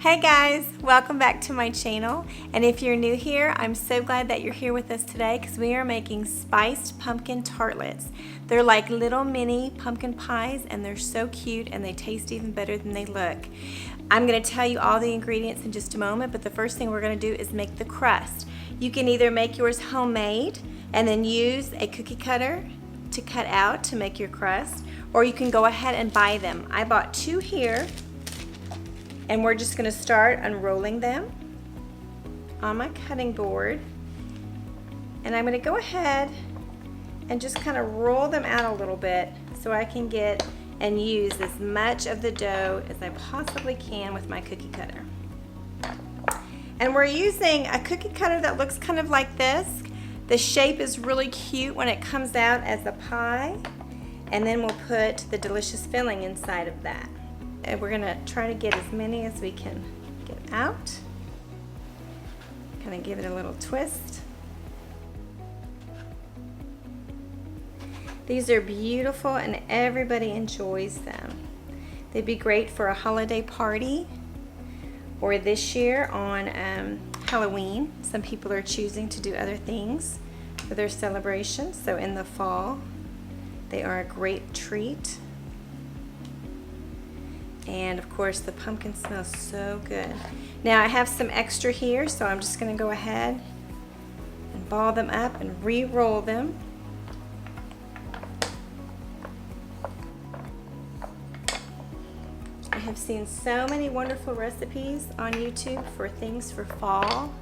Hey guys, welcome back to my channel, and if you're new here, I'm so glad that you're here with us today because we are making spiced pumpkin tartlets. They're like little mini pumpkin pies and they're so cute and they taste even better than they look. I'm going to tell you all the ingredients in just a moment, but the first thing we're going to do is make the crust. You can either make yours homemade and then use a cookie cutter to cut out to make your crust, or you can go ahead and buy them. I bought two here. And we're just going to start unrolling them on my cutting board. And I'm going to go ahead and just kind of roll them out a little bit so I can get and use as much of the dough as I possibly can with my cookie cutter. And we're using a cookie cutter that looks kind of like this. The shape is really cute when it comes out as a pie. And then we'll put the delicious filling inside of that. And we're gonna try to get as many as we can get out. Kind of give it a little twist. These are beautiful and everybody enjoys them. They'd be great for a holiday party, or this year on Halloween. Some people are choosing to do other things for their celebrations, so in the fall they are a great treat. And of course the pumpkin smells so good. Now I have some extra here, so I'm just going to go ahead and ball them up and re-roll them. I have seen so many wonderful recipes on YouTube for things for fall.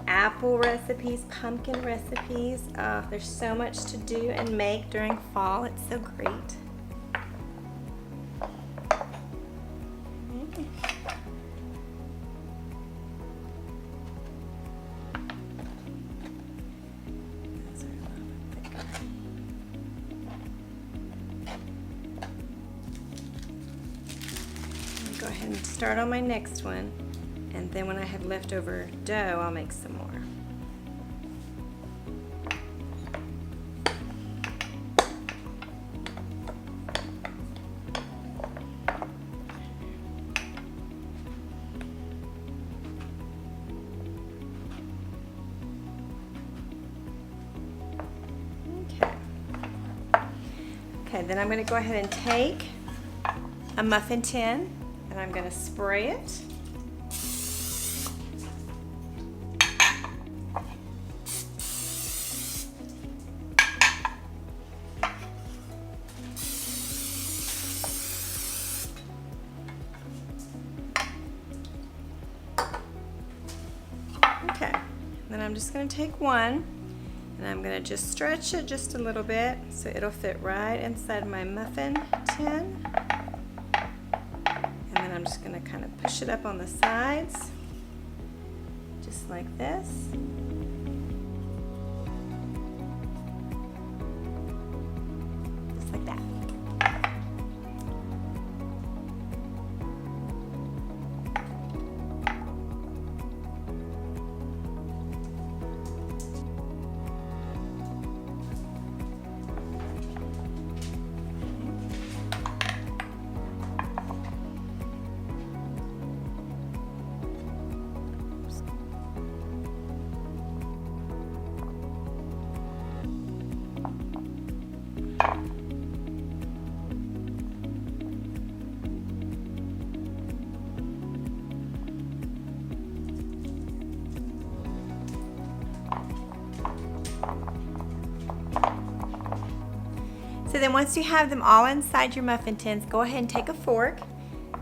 Apple recipes, pumpkin recipes. There's so much to do and make during fall. It's so great. Go ahead and start on my next one, and then when I have leftover dough, I'll make some more. Okay, then I'm going to go ahead and take a muffin tin and I'm going to spray it. Okay, then I'm just going to take one and I'm going to just stretch it just a little bit so it'll fit right inside my muffin tin. And then I'm just going to kind of push it up on the sides, just like this. Just like that. So then once you have them all inside your muffin tins, go ahead and take a fork,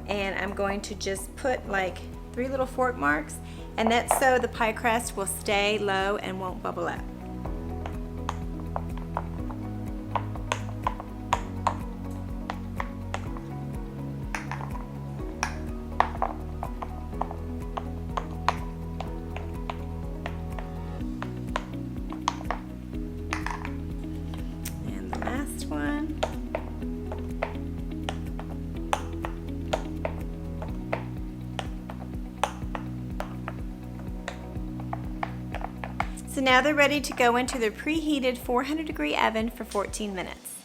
and I'm going to just put like 3 little fork marks, and that's so the pie crust will stay low and won't bubble up. One. So now they're ready to go into the preheated 400-degree oven for 14 minutes.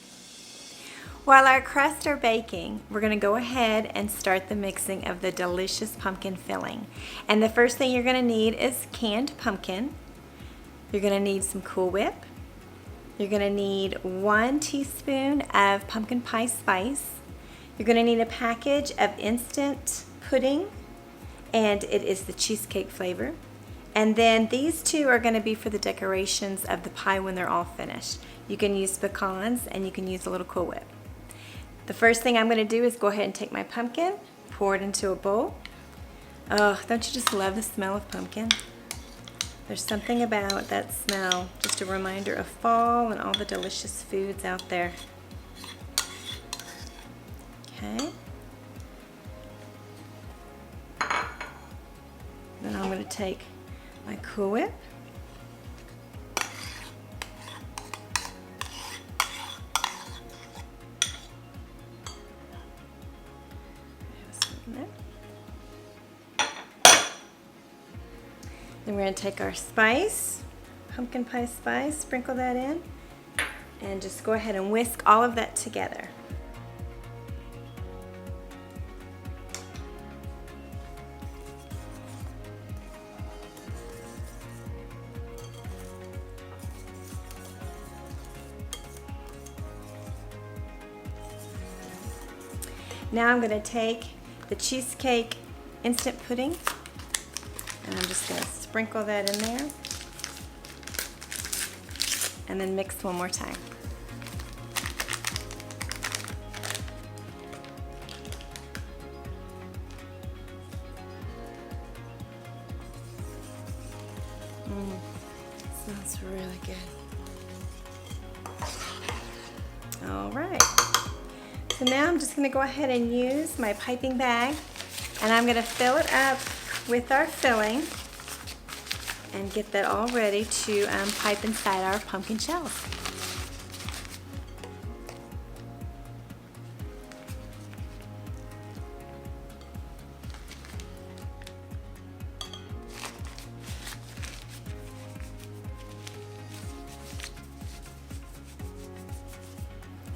While our crusts are baking, we're going to go ahead and start the mixing of the delicious pumpkin filling. And the first thing you're going to need is canned pumpkin. You're going to need some Cool Whip. You're going to need 1 teaspoon of pumpkin pie spice. You're going to need a package of instant pudding, and it is the cheesecake flavor. And then these two are going to be for the decorations of the pie when they're all finished. You can use pecans and you can use a little Cool Whip. The first thing I'm going to do is go ahead and take my pumpkin, pour it into a bowl. Oh, don't you just love the smell of pumpkin? There's something about that smell, just a reminder of fall and all the delicious foods out there. Okay. Then I'm going to take my Cool Whip. Then we're going to take our spice, pumpkin pie spice, sprinkle that in, and just go ahead and whisk all of that together. Now I'm going to take the cheesecake instant pudding, and I'm just going to sprinkle that in there and then mix one more time. Smells really good. All right. So now I'm just going to go ahead and use my piping bag, and I'm going to fill it up with our filling and get that all ready to pipe inside our pumpkin shells.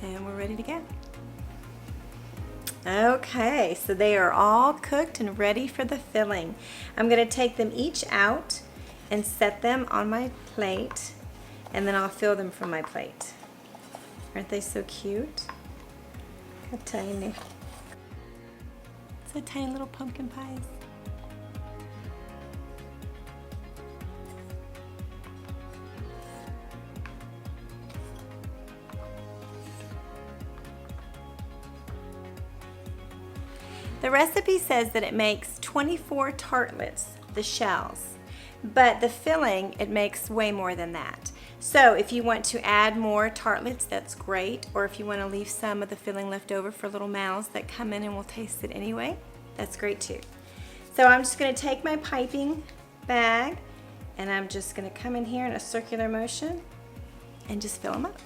And we're ready to go. Okay, so they are all cooked and ready for the filling. I'm going to take them each out and set them on my plate, and then I'll fill them from my plate. Aren't they so cute? How tiny. So tiny little pumpkin pies. The recipe says that it makes 24 tartlets, the shells, but the filling, it makes way more than that. So if you want to add more tartlets, that's great, or if you want to leave some of the filling left over for little mouths that come in and will taste it anyway, that's great too. So I'm just going to take my piping bag, and I'm just going to come in here in a circular motion and just fill them up.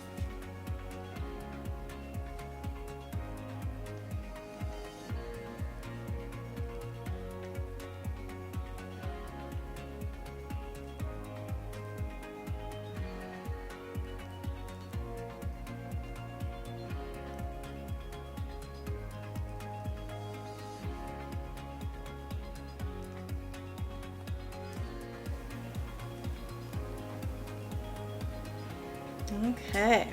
Okay,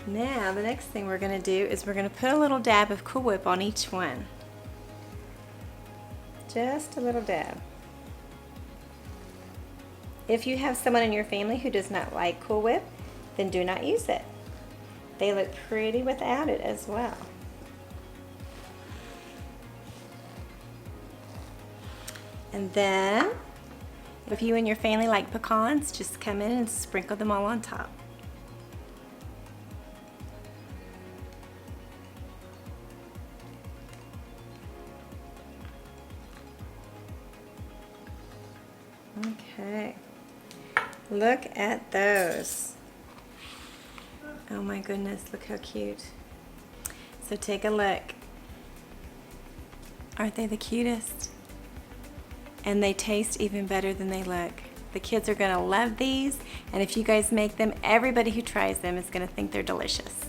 now the next thing we're going to do is we're going to put a little dab of Cool Whip on each one. Just a little dab. If you have someone in your family who does not like Cool Whip, then do not use it. They look pretty without it as well. And then if you and your family like pecans, just come in and sprinkle them all on top. Okay, look at those. Oh my goodness, look how cute. So take a look. Aren't they the cutest? And they taste even better than they look. The kids are gonna love these, and if you guys make them, everybody who tries them is gonna think they're delicious.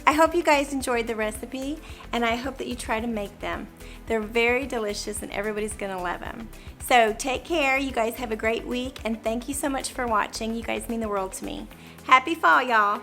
I hope you guys enjoyed the recipe, and I hope that you try to make them. They're very delicious and everybody's gonna love them. So take care, you guys have a great week, and thank you so much for watching. You guys mean the world to me. Happy fall, y'all.